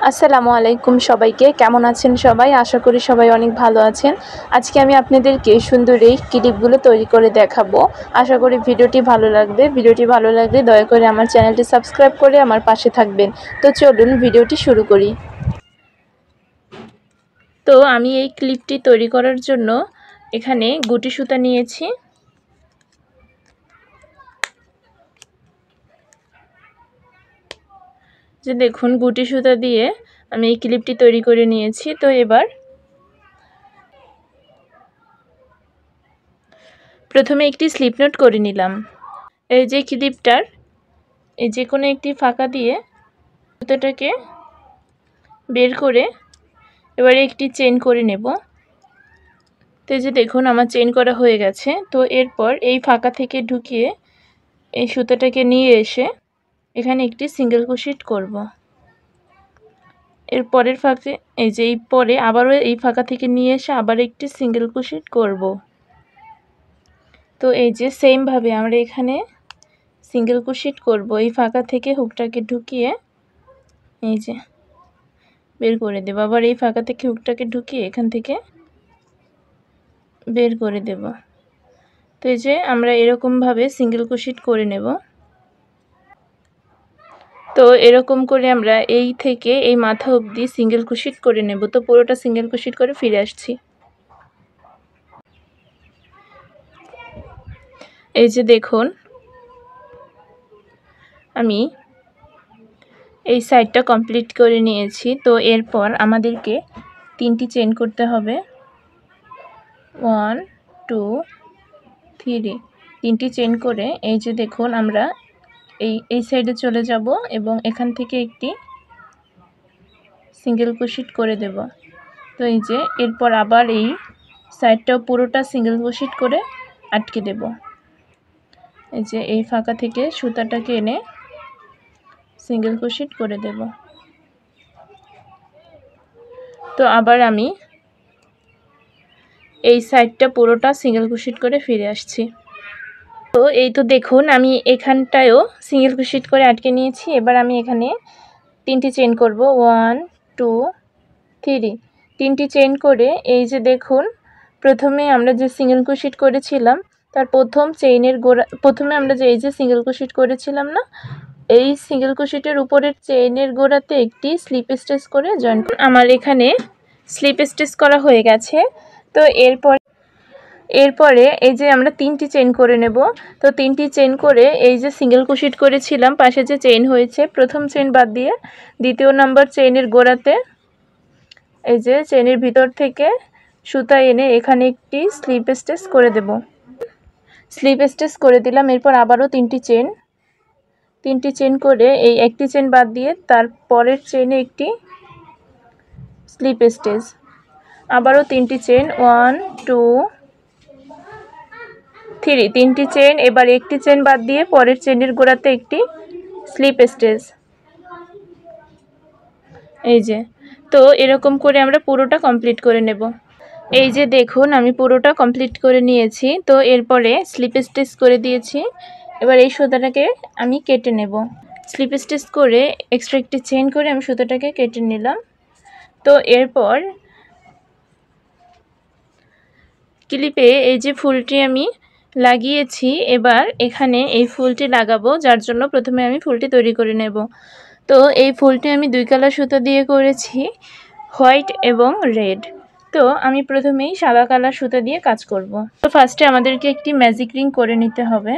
আসসালামু আলাইকুম সবাইকে। কেমন আছেন সবাই? আশা করি সবাই অনেক ভালো আছেন। আজকে আমি আপনাদেরকে সুন্দর এই ক্লিপগুলো তৈরি করে দেখাবো। আশা করি ভিডিওটি ভালো লাগবে। ভিডিওটি ভালো লাগলে দয়া করে আমার চ্যানেলটি সাবস্ক্রাইব করে আমার পাশে থাকবেন। তো চলুন ভিডিওটি শুরু করি। তো আমি এই ক্লিপটি তৈরি করার জন্য এখানে গুটি সুতা নিয়েছি। যে দেখুন গুটি সুতা দিয়ে আমি এই ক্লিপটি তৈরি করে নিয়েছি। তো এবার প্রথমে একটি স্লিপ নোট করে নিলাম। এই যে ক্লিপটার এই যে কোনো একটি ফাঁকা দিয়ে সুতাটাকে বের করে এবারে একটি চেইন করে নেব। তো এই যে দেখুন আমার চেইন করা হয়ে গেছে। তো এরপর এই ফাঁকা থেকে ঢুকিয়ে এই সুতাটাকে নিয়ে এসে এখানে একটি সিঙ্গেল ক্রোশেট করব। এর পরের ফাঁকে এই যে এই পরে আবারও এই ফাঁকা থেকে নিয়ে এসে আবার একটি সিঙ্গেল ক্রোশেট করব। তো এই যে সেম ভাবে আমরা এখানে সিঙ্গেল ক্রোশেট করব। এই ফাঁকা থেকে হুকটাকে ঢুকিয়ে এই যে বের করে দেব। আবার এই ফাঁকা থেকে হুকটাকে ঢুকিয়ে এখান থেকে বের করে দেব। তো এই যে আমরা এরকম ভাবে সিঙ্গেল ক্রোশেট করে নেব। তো এরকম করে আমরা এই থেকে এই মাথা অবধি সিঙ্গেল ক্রোশেট করে নেব। তো পুরোটা সিঙ্গেল ক্রোশেট করে ফিরে আসছি। এই যে দেখুন আমি এই সাইডটা কমপ্লিট করে নিয়েছি। তো এরপর আমাদেরকে তিনটি চেইন করতে হবে। 1 2 3 তিনটি চেইন করে এই যে দেখুন আমরা এই সাইডে চলে যাব এবং এখান থেকে একটি সিঙ্গেল ক্রোশেট করে দেব। তো এই যে এরপর আবার এই সাইডটাও পুরোটা সিঙ্গেল ক্রোশেট করে আটকে দেব। এই যে এই ফাঁকা থেকে সুতাটাকে এনে সিঙ্গেল ক্রোশেট করে দেব। তো আবার আমি এই সাইডটা পুরোটা সিঙ্গেল ক্রোশেট করে ফিরে আসছি। তো এই তো দেখুন আমি এখানটায়ও সিঙ্গেল ক্রোশেট করে আটকে নিয়েছি। এবার আমি এখানে তিনটি চেইন করব। 1 2 3 তিনটি চেইন করে এই যে দেখুন প্রথমে আমরা যে সিঙ্গেল ক্রোশেট করেছিলাম তার প্রথম চেইনের গোড়া প্রথমে আমরা যে এই যে সিঙ্গেল ক্রোশেট করেছিলাম না, এই সিঙ্গেল ক্রোশেটের উপরের চেইনের গোড়াতে একটি স্লিপ স্টিচ করে জয়েন করব। আমার এখানে স্লিপ স্টিচ করা হয়ে গেছে। তো এরপরে এই যে আমরা তিনটি চেইন করে নেব। তো তিনটি চেইন করে এই যে সিঙ্গেল ক্রোশেট করেছিলাম পাশে যে চেইন হয়েছে প্রথম চেইন বাদ দিয়ে দ্বিতীয় নাম্বার চেইনের গোড়াতে এই যে চেইনের ভিতর থেকে সুতা এনে এখানে একটি স্লিপ স্টিচ করে দেব। স্লিপ স্টিচ করে দিলাম। এরপর আবারও তিনটি চেইন করে এই একটি চেইন বাদ দিয়ে তার পরের চেইনে একটি স্লিপ স্টিচ, আবারও তিনটি চেইন 1 2 3 তিনটি চেইন, এবার একটি চেইন বাদ দিয়ে পরের চেইনের গোড়াতে একটি স্লিপ স্টিচ। এই যে তো এরকম করে আমরা পুরোটা কমপ্লিট করে নেব। এই যে দেখুন আমি পুরোটা কমপ্লিট করে নিয়েছি। তো এরপরে স্লিপ স্টিচ করে দিয়েছি। এবার এই সুতাটাকে আমি কেটে নেব। স্লিপ স্টিচ করে এক্সট্রা একটি চেইন করে আমি সুতাটাকে কেটে নিলাম। তো এরপর ক্লিপে এই যে ফুলটি আমি লাগিয়েছি এবার এখানে এই ফুলটি লাগাবো, যার জন্য প্রথমে আমি ফুলটি তৈরি করে নেব। তো এই ফুলটি আমি দুই কালার সুতা দিয়ে করেছি, হোয়াইট এবং রেড। তো আমি প্রথমেই সাদা কালার সুতা দিয়ে কাজ করব। তো ফার্স্টে আমাদেরকে একটি ম্যাজিক রিং করে নিতে হবে।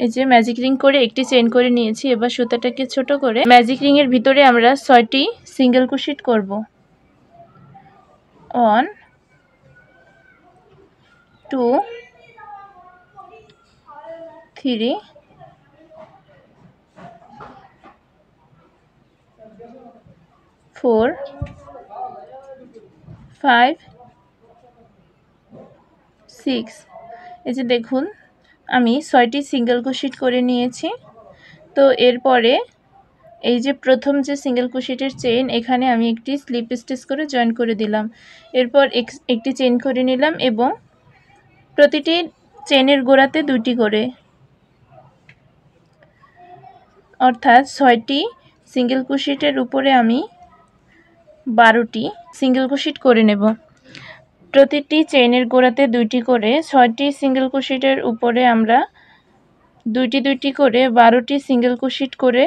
এই যে ম্যাজিক রিং করে একটি চেইন করে নিয়েছি। এবার সুতাটাকে ছোট করে ম্যাজিক রিং এর ভিতরে আমরা 6টি সিঙ্গেল ক্রোশেট করব। 1 2 3 4 5 6 এই যে দেখুন আমি 6টি সিঙ্গেল ক্রোশেট করে নিয়েছি। তো এরপরে এই যে প্রথম যে সিঙ্গেল ক্রোশেটের চেইন এখানে আমি একটি স্লিপ স্টিচ করে জয়েন করে দিলাম। এরপর একটি চেইন করে নিলাম এবং প্রতিটি চেনের গোড়াতে 2টি করে, অর্থাৎ 6টি সিঙ্গেল ক্রোশেটের উপরে আমি 12টি সিঙ্গেল ক্রোশেট করে নেব। প্রতিটি চেনের গোড়াতে 2টি করে 6টি সিঙ্গেল ক্রোশেটের উপরে আমরা 2টি করে 12টি সিঙ্গেল ক্রোশেট করে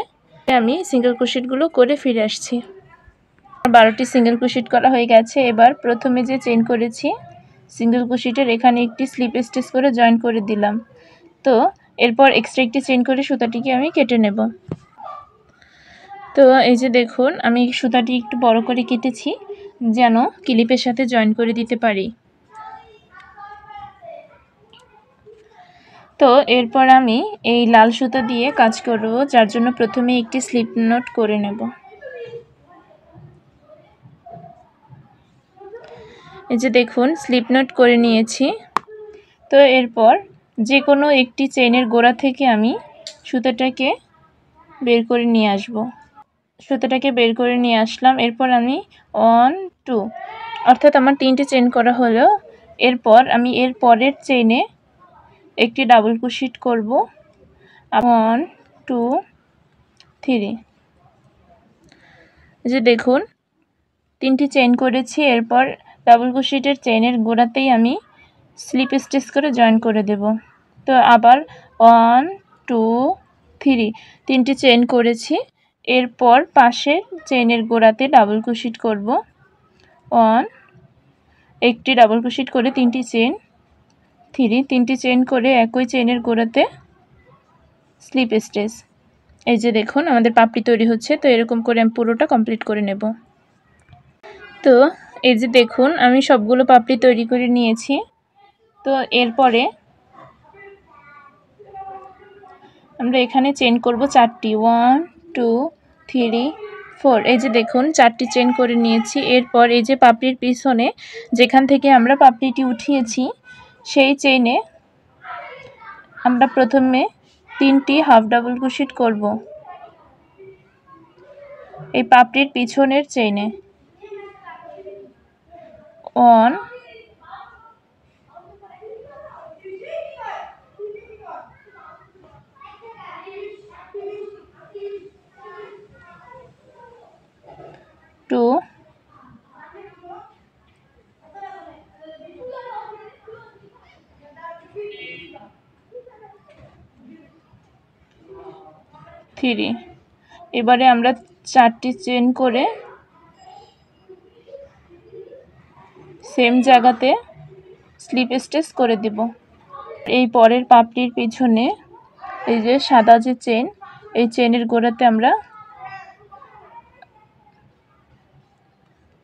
আমি সিঙ্গেল ক্রোশেটগুলো করে ফিরে আসছি। 12টি সিঙ্গেল ক্রোশেট করা হয়ে গেছে। এবার প্রথমে যে চেন করেছি সিঙ্গেল ক্রোশেটের এখানে একটি স্লিপ স্টিচ করে জয়েন করে দিলাম। তো এরপর এক্সট্রা একটি চেন করে সুতাটিকে আমি কেটে নেব। তো এই যে দেখুন আমি সুতাটি একটু বড় করে কেটেছি যেন ক্লিপের সাথে জয়েন করে দিতে পারি। তো এরপর আমি এই লাল সুতা দিয়ে কাজ করব, যার জন্য প্রথমে একটি স্লিপ নট করে নেব। এই যে দেখুন স্লিপ নট করে নিয়েছি। তো এরপর যে কোনো একটি চেনের গোড়া থেকে আমি সুতাটাকে বের করে নিয়ে আসব। সুতাটাকে বের করে নিয়ে আসলাম। এরপর আমি 1 2 অর্থাৎ আমার 3টে চেন করা হলো। এরপর আমি এর পরের চেনে একটি ডাবল ক্রোশেট করব। 1 2 3। এই যে দেখুন 3টি চেন করেছি। এরপর ডাবল ক্রোশেটের চেনের গোড়াতেই আমি স্লিপ স্টিচ করে জয়েন করে দেব। তো আবার 1 2 3 3টি চেন করেছি। এরপর পাশের চেনের গোড়াতে ডাবল ক্রোশেট করব। 1 একটি ডাবল ক্রোশেট করে 3টি চেন 3টি চেন করে একই চেনের গোড়াতে স্লিপ স্টিচ। এই যে দেখুন আমাদের পাপড়ি তৈরি হচ্ছে। তো এরকম করে আমি পুরোটা কমপ্লিট করে নেব। তো এই যে দেখুন আমি সবগুলো পাপড়ি তৈরি করে নিয়েছি। তো এরপরে আমরা এখানে চেন করব 4টি 1 2 3 4। এই যে দেখুন 4টি চেন করে নিয়েছি। এরপর এই যে পাপড়ির পিছনে যেখান থেকে আমরা পাপড়িটি উঠিয়েছি সেই চেইনে আমরা প্রথমে 3টি হাফ ডাবল ক্রোশেট করব এই পাপড়ির পিছনের চেইনে। 1 2 3। এবারে আমরা 4টি চেন করে সেম জায়গাতে স্লিপ স্টিচ করে দেব। এই পরের পাপড়ির পিছনে এই যে সাদা যে চেন এই চেনের গোড়াতে আমরা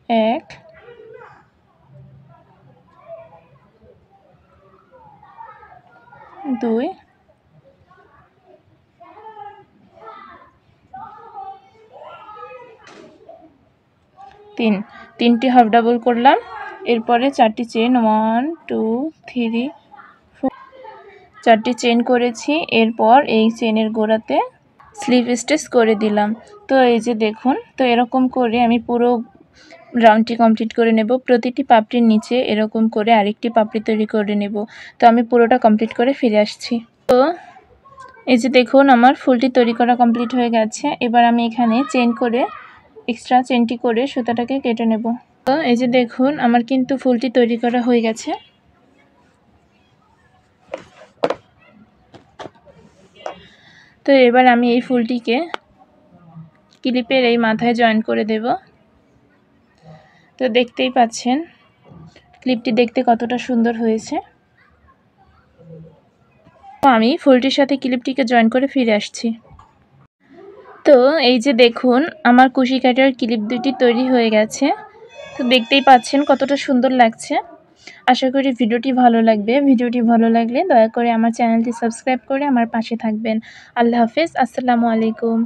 1 2 3 3টি হাফ ডাবল করলাম। এরপরে 4টি চেন 1 2 3 4 4টি চেন করেছি। এরপর এই চেনের গোড়াতে স্লিপ স্টিচ করে দিলাম। তো এই যে দেখুন তো এরকম করে আমি পুরো রাউন্ডটি কমপ্লিট করে নেব। প্রতিটি পাপড়ির নিচে এরকম করে আরেকটি পাপড়ি তৈরি করে নেব। তো আমি পুরোটা কমপ্লিট করে ফিরে আসছি। তো এই যে দেখুন আমার ফুলটি তৈরি করা কমপ্লিট হয়ে গেছে। এবার আমি এখানে চেন করে এক্সট্রা চেনটি করে সুতাটাকে কেটে নেব। তো এই যে দেখুন আমার কিন্তু ফুলটি তৈরি করা হয়ে গেছে। তো এবার আমি এই ফুলটিকে ক্লিপের এই মাথায় জয়েন করে দেব। তো দেখতেই পাচ্ছেন ক্লিপটি দেখতে কতটা সুন্দর হয়েছে। তো আমি ফুলটির সাথে ক্লিপটিকে জয়েন করে ফিরে আসছি। তো এই যে দেখুন আমার কুশি কাটার ক্লিপ দুটি তৈরি হয়ে গেছে। তো দেখতেই পাচ্ছেন কতটা সুন্দর লাগছে। আশা করি ভিডিওটি ভালো লাগবে। ভিডিওটি ভালো লাগলে দয়া করে আমার চ্যানেলটি সাবস্ক্রাইব করে আমার পাশে থাকবেন। আল্লাহ হাফেজ। আসসালামু আলাইকুম।